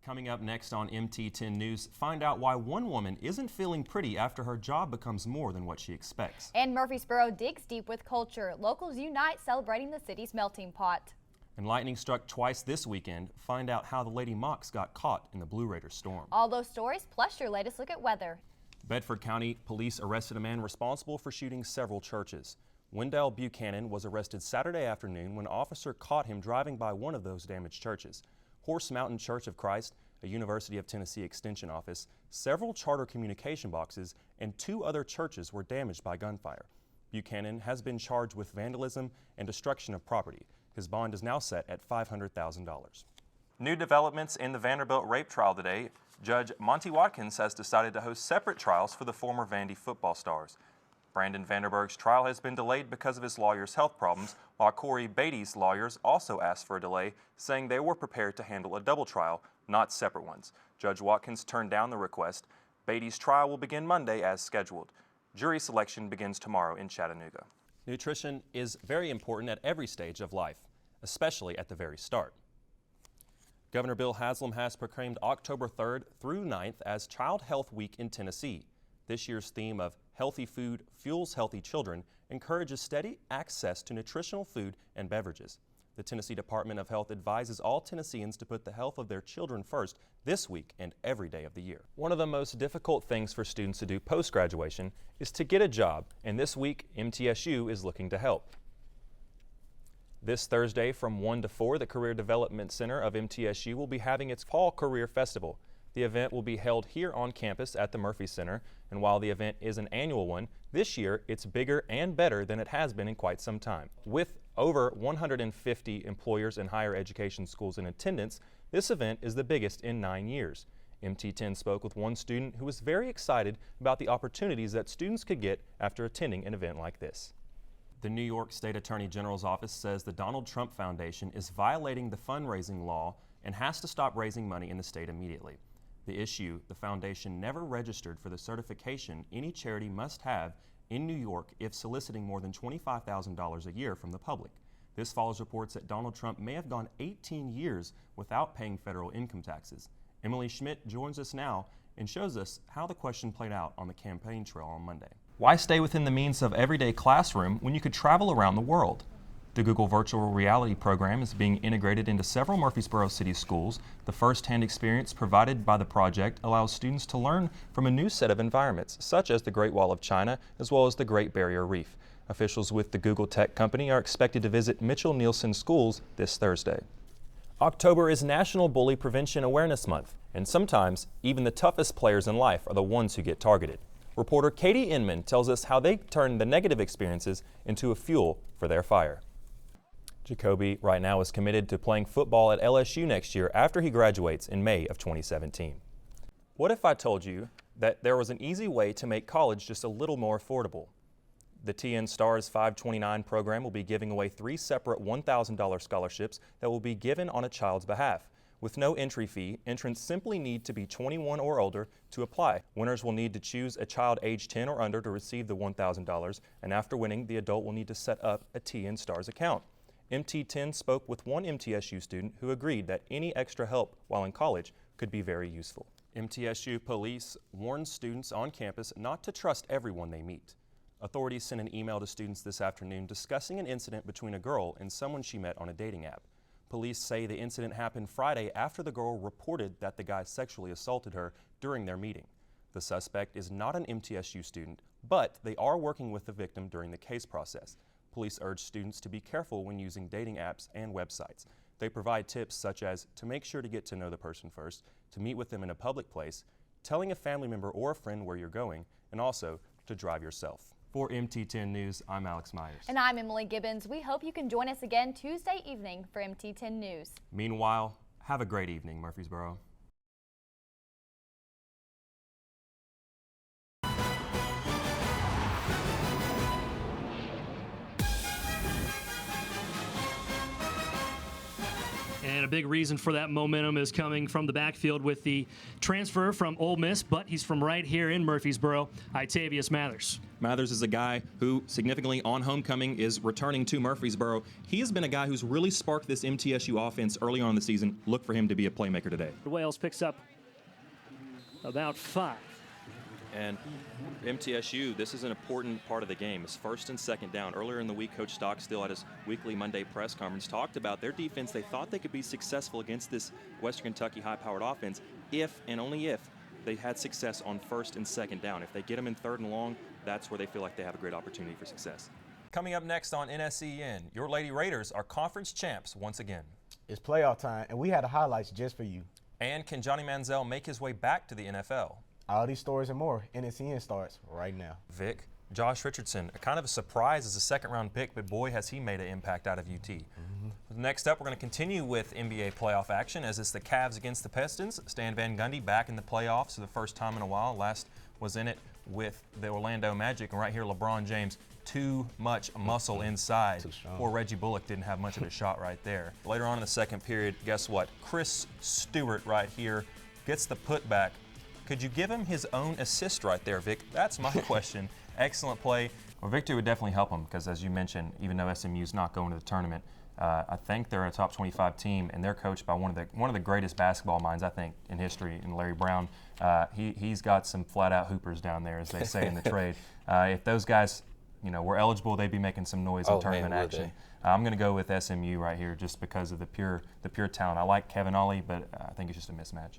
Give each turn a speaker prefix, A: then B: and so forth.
A: Coming up next on MT10 News, find out why one woman isn't feeling pretty after her job becomes more than what she expects.
B: And Murfreesboro digs deep with culture. Locals unite celebrating the city's melting pot.
A: And lightning struck twice this weekend. Find out how the Lady Mocs got caught in the Blue Raider storm.
B: All those stories plus your latest look at weather.
A: Bedford County police arrested a man responsible for shooting several churches. Wendell Buchanan was arrested Saturday afternoon when an officer caught him driving by one of those damaged churches. Horse Mountain Church of Christ, a University of Tennessee Extension office, several charter communication boxes, and 2 other churches were damaged by gunfire. Buchanan has been charged with vandalism and destruction of property. His bond is now set at $500,000. New developments in the Vanderbilt rape trial today. Judge Monty Watkins has decided to host separate trials for the former Vandy football stars. Brandon Vanderberg's trial has been delayed because of his lawyer's health problems, while Corey Beatty's lawyers also asked for a delay, saying they were prepared to handle a double trial, not separate ones. Judge Watkins turned down the request. Beatty's trial will begin Monday as scheduled. Jury selection begins tomorrow in Chattanooga. Nutrition is very important at every stage of life, especially at the very start. Governor Bill Haslam has proclaimed October 3rd through 9th as Child Health Week in Tennessee. This year's theme of Healthy Food Fuels Healthy Children encourages steady access to nutritional food and beverages. The Tennessee Department of Health advises all Tennesseans to put the health of their children first this week and every day of the year. One of the most difficult things for students to do post-graduation is to get a job, and this week MTSU is looking to help. This Thursday from 1 to 4, the Career Development Center of MTSU will be having its Fall Career Festival. The event will be held here on campus at the Murphy Center, and while the event is an annual one, this year it's bigger and better than it has been in quite some time. With over 150 employers and higher education schools in attendance, this event is the biggest in 9 years. MT10 spoke with one student who was very excited about the opportunities that students could get after attending an event like this. The New York State Attorney General's office says the Donald Trump Foundation is violating the fundraising law and has to stop raising money in the state immediately. The issue, the foundation never registered for the certification any charity must have in New York if soliciting more than $25,000 a year from the public. This follows reports that Donald Trump may have gone 18 years without paying federal income taxes. Emily Schmidt joins us now and shows us how the question played out on the campaign trail on Monday. Why stay within the means of everyday classroom when you could travel around the world? The Google Virtual Reality program is being integrated into several Murfreesboro City schools. The first-hand experience provided by the project allows students to learn from a new set of environments, such as the Great Wall of China, as well as the Great Barrier Reef. Officials with the Google Tech company are expected to visit Mitchell-Nielsen schools this Thursday. October is National Bully Prevention Awareness Month, and sometimes even the toughest players in life are the ones who get targeted. Reporter Katie Inman tells us how they turn the negative experiences into a fuel for their fire. Jacoby right now is committed to playing football at LSU next year after he graduates in May of 2017. What if I told you that there was an easy way to make college just a little more affordable? The TN Stars 529 program will be giving away 3 separate $1,000 scholarships that will be given on a child's behalf. With no entry fee, entrants simply need to be 21 or older to apply. Winners will need to choose a child age 10 or under to receive the $1,000, and after winning, the adult will need to set up a TN Stars account. MT10 spoke with one MTSU student who agreed that any extra help while in college could be very useful. MTSU police warns students on campus not to trust everyone they meet. Authorities sent an email to students this afternoon discussing an incident between a girl and someone she met on a dating app. Police say the incident happened Friday after the girl reported that the guy sexually assaulted her during their meeting. The suspect is not an MTSU student, but they are working with the victim during the case process. Police urge students to be careful when using dating apps and websites. They provide tips such as to make sure to get to know the person first, to meet with them in a public place, telling a family member or a friend where you're going, and also to drive yourself. For MT10 News, I'm Alex Myers.
B: And I'm Emily Gibbons. We hope you can join us again Tuesday evening for MT10 News.
A: Meanwhile, have a great evening, Murfreesboro.
C: And a big reason for that momentum is coming from the backfield with the transfer from Ole Miss, but he's from right here in Murfreesboro, Itavius Mathers.
A: Mathers is a guy who significantly on homecoming is returning to Murfreesboro. He has been a guy who's really sparked this MTSU offense early on in the season. Look for him to be a playmaker today.
C: Wales picks up about 5.
A: And MTSU, this is an important part of the game. It's first and second down. Earlier in the week, Coach Stockstill at his weekly Monday press conference talked about their defense. They thought they could be successful against this Western Kentucky high-powered offense if and only if they had success on first and second down. If they get them in third and long, that's where they feel like they have a great opportunity for success. Coming up next on NSCN, your Lady Raiders are conference champs once again.
D: It's playoff time, and we had the highlights just for you.
A: And can Johnny Manziel make his way back to the NFL?
D: All these stories and more, NSCN starts right now.
A: Vic, Josh Richardson, kind of a surprise as a second-round pick, but boy, has he made an impact out of UT. Next up, we're going to continue with NBA playoff action as it's the Cavs against the Pistons. Stan Van Gundy back in the playoffs for the first time in a while. Last was in it with the Orlando Magic, and right here, LeBron James. Too much muscle inside. Poor Reggie Bullock didn't have much of a shot right there. Later on in the second period, guess what? Chris Stewart right here gets the putback. Could you give him his own assist right there, Vic? That's my question. Excellent play. Well, victory would definitely help him because, as you mentioned, even though SMU's not going to the tournament, I think they're a top 25 team, and they're coached by one of the greatest basketball minds, I think, in history, in Larry Brown. He's got some flat-out hoopers down there, as they say in the trade. If those guys, were eligible, they'd be making some noise in tournament action. I'm going to go with SMU right here just because of the pure talent. I like Kevin Ollie, but I think it's just a mismatch.